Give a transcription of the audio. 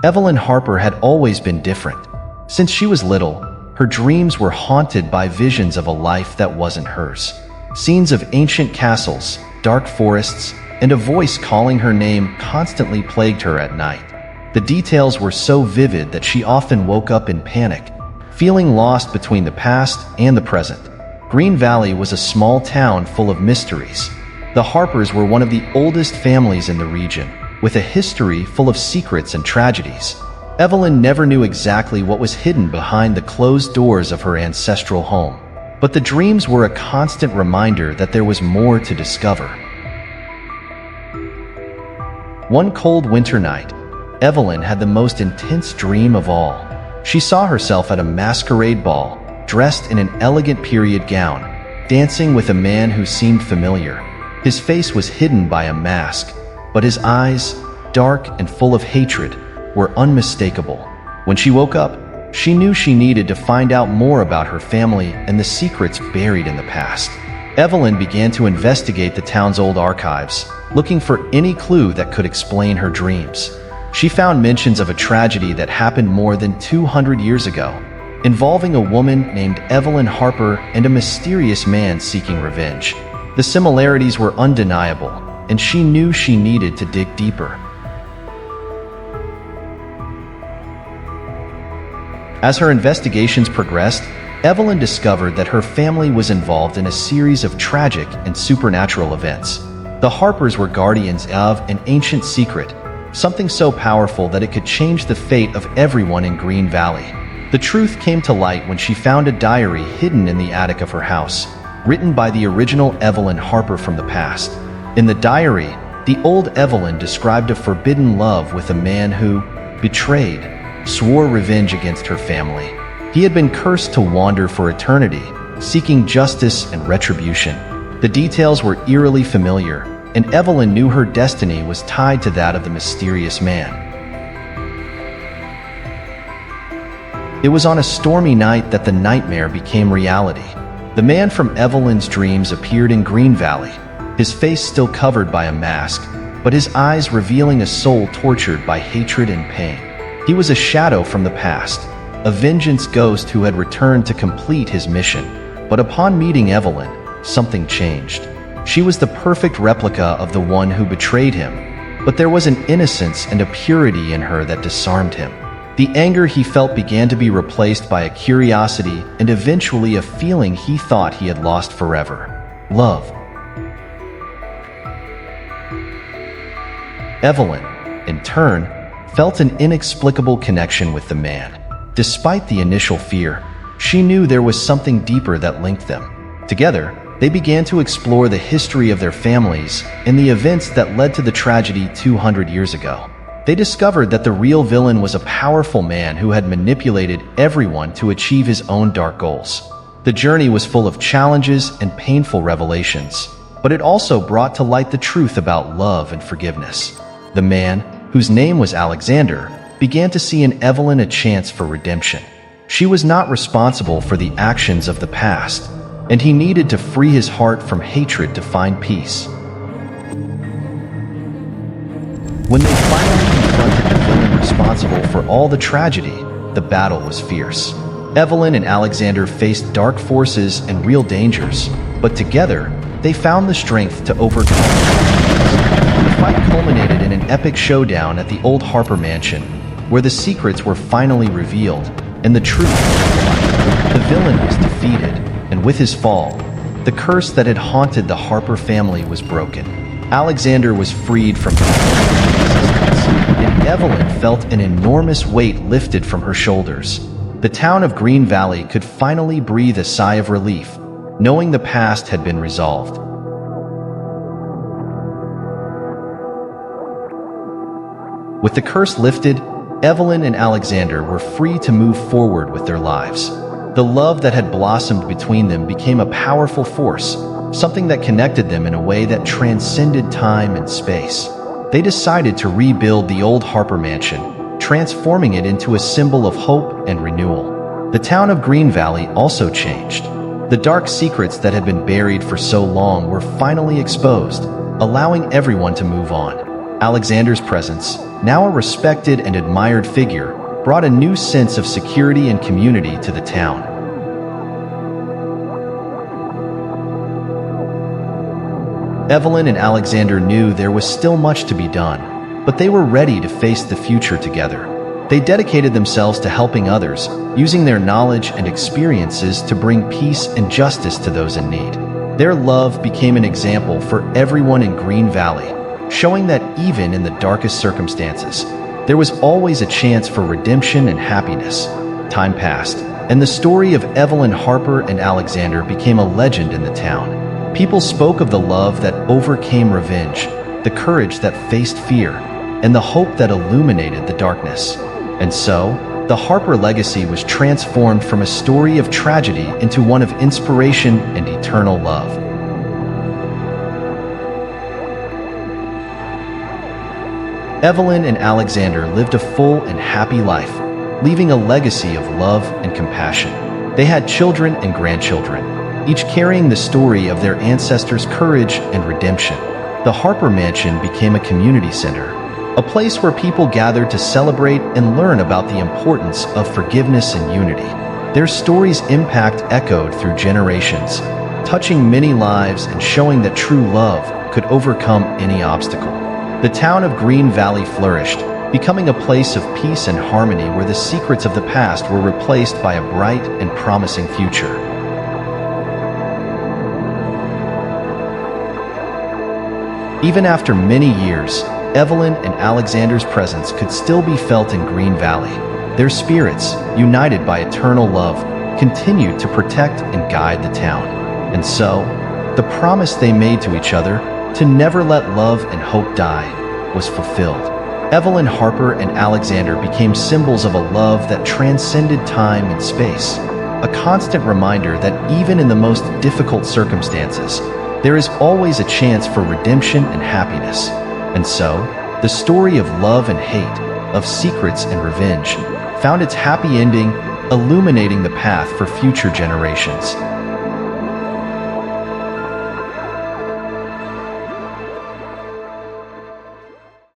Evelyn Harper had always been different. Since she was little, her dreams were haunted by visions of a life that wasn't hers. Scenes of ancient castles, dark forests, and a voice calling her name constantly plagued her at night. The details were so vivid that she often woke up in panic, feeling lost between the past and the present. Green Valley was a small town full of mysteries. The Harpers were one of the oldest families in the region, with a history full of secrets and tragedies. Evelyn never knew exactly what was hidden behind the closed doors of her ancestral home, but the dreams were a constant reminder that there was more to discover. One cold winter night, Evelyn had the most intense dream of all. She saw herself at a masquerade ball, dressed in an elegant period gown, dancing with a man who seemed familiar. His face was hidden by a mask, but his eyes, dark and full of hatred, were unmistakable. When she woke up, she knew she needed to find out more about her family and the secrets buried in the past. Evelyn began to investigate the town's old archives, looking for any clue that could explain her dreams. She found mentions of a tragedy that happened more than 200 years ago, involving a woman named Evelyn Harper and a mysterious man seeking revenge. The similarities were undeniable, and she knew she needed to dig deeper. As her investigations progressed, Evelyn discovered that her family was involved in a series of tragic and supernatural events. The Harpers were guardians of an ancient secret, something so powerful that it could change the fate of everyone in Green Valley. The truth came to light when she found a diary hidden in the attic of her house, written by the original Evelyn Harper from the past. In the diary, the old Evelyn described a forbidden love with a man who, betrayed, swore revenge against her family. He had been cursed to wander for eternity, seeking justice and retribution. The details were eerily familiar, and Evelyn knew her destiny was tied to that of the mysterious man. It was on a stormy night that the nightmare became reality. The man from Evelyn's dreams appeared in Green Valley, his face still covered by a mask, but his eyes revealing a soul tortured by hatred and pain. He was a shadow from the past, a vengeance ghost who had returned to complete his mission. But upon meeting Evelyn, something changed. She was the perfect replica of the one who betrayed him, but there was an innocence and a purity in her that disarmed him. The anger he felt began to be replaced by a curiosity and eventually a feeling he thought he had lost forever: love. Evelyn, in turn, felt an inexplicable connection with the man. Despite the initial fear, she knew there was something deeper that linked them. Together, they began to explore the history of their families and the events that led to the tragedy 200 years ago. They discovered that the real villain was a powerful man who had manipulated everyone to achieve his own dark goals. The journey was full of challenges and painful revelations, but it also brought to light the truth about love and forgiveness. The man, whose name was Alexander, began to see in Evelyn a chance for redemption. She was not responsible for the actions of the past, and he needed to free his heart from hatred to find peace. When they finally confronted the villain responsible for all the tragedy, the battle was fierce. Evelyn and Alexander faced dark forces and real dangers, but together, they found the strength to overcome them. The fight culminated in an epic showdown at the old Harper mansion, where the secrets were finally revealed and the truth came to light. The villain was defeated, and with his fall, the curse that had haunted the Harper family was broken. Alexander was freed from his existence, and Evelyn felt an enormous weight lifted from her shoulders. The town of Green Valley could finally breathe a sigh of relief, knowing the past had been resolved. With the curse lifted, Evelyn and Alexander were free to move forward with their lives. The love that had blossomed between them became a powerful force, something that connected them in a way that transcended time and space. They decided to rebuild the old Harper mansion, transforming it into a symbol of hope and renewal. The town of Green Valley also changed. The dark secrets that had been buried for so long were finally exposed, allowing everyone to move on. Alexander's presence, now a respected and admired figure, brought a new sense of security and community to the town. Evelyn and Alexander knew there was still much to be done, but they were ready to face the future together. They dedicated themselves to helping others, using their knowledge and experiences to bring peace and justice to those in need. Their love became an example for everyone in Green Valley, showing that even in the darkest circumstances, there was always a chance for redemption and happiness. Time passed, and the story of Evelyn Harper and Alexander became a legend in the town. People spoke of the love that overcame revenge, the courage that faced fear, and the hope that illuminated the darkness. And so, the Harper legacy was transformed from a story of tragedy into one of inspiration and eternal love. Evelyn and Alexander lived a full and happy life, leaving a legacy of love and compassion. They had children and grandchildren, each carrying the story of their ancestors' courage and redemption. The Harper Mansion became a community center, a place where people gathered to celebrate and learn about the importance of forgiveness and unity. Their stories' impact echoed through generations, touching many lives and showing that true love could overcome any obstacle. The town of Green Valley flourished, becoming a place of peace and harmony where the secrets of the past were replaced by a bright and promising future. Even after many years, Evelyn and Alexander's presence could still be felt in Green Valley. Their spirits, united by eternal love, continued to protect and guide the town. And so, the promise they made to each other to never let love and hope die was fulfilled. Evelyn Harper and Alexander became symbols of a love that transcended time and space, a constant reminder that even in the most difficult circumstances, there is always a chance for redemption and happiness. And so, the story of love and hate, of secrets and revenge, found its happy ending, illuminating the path for future generations.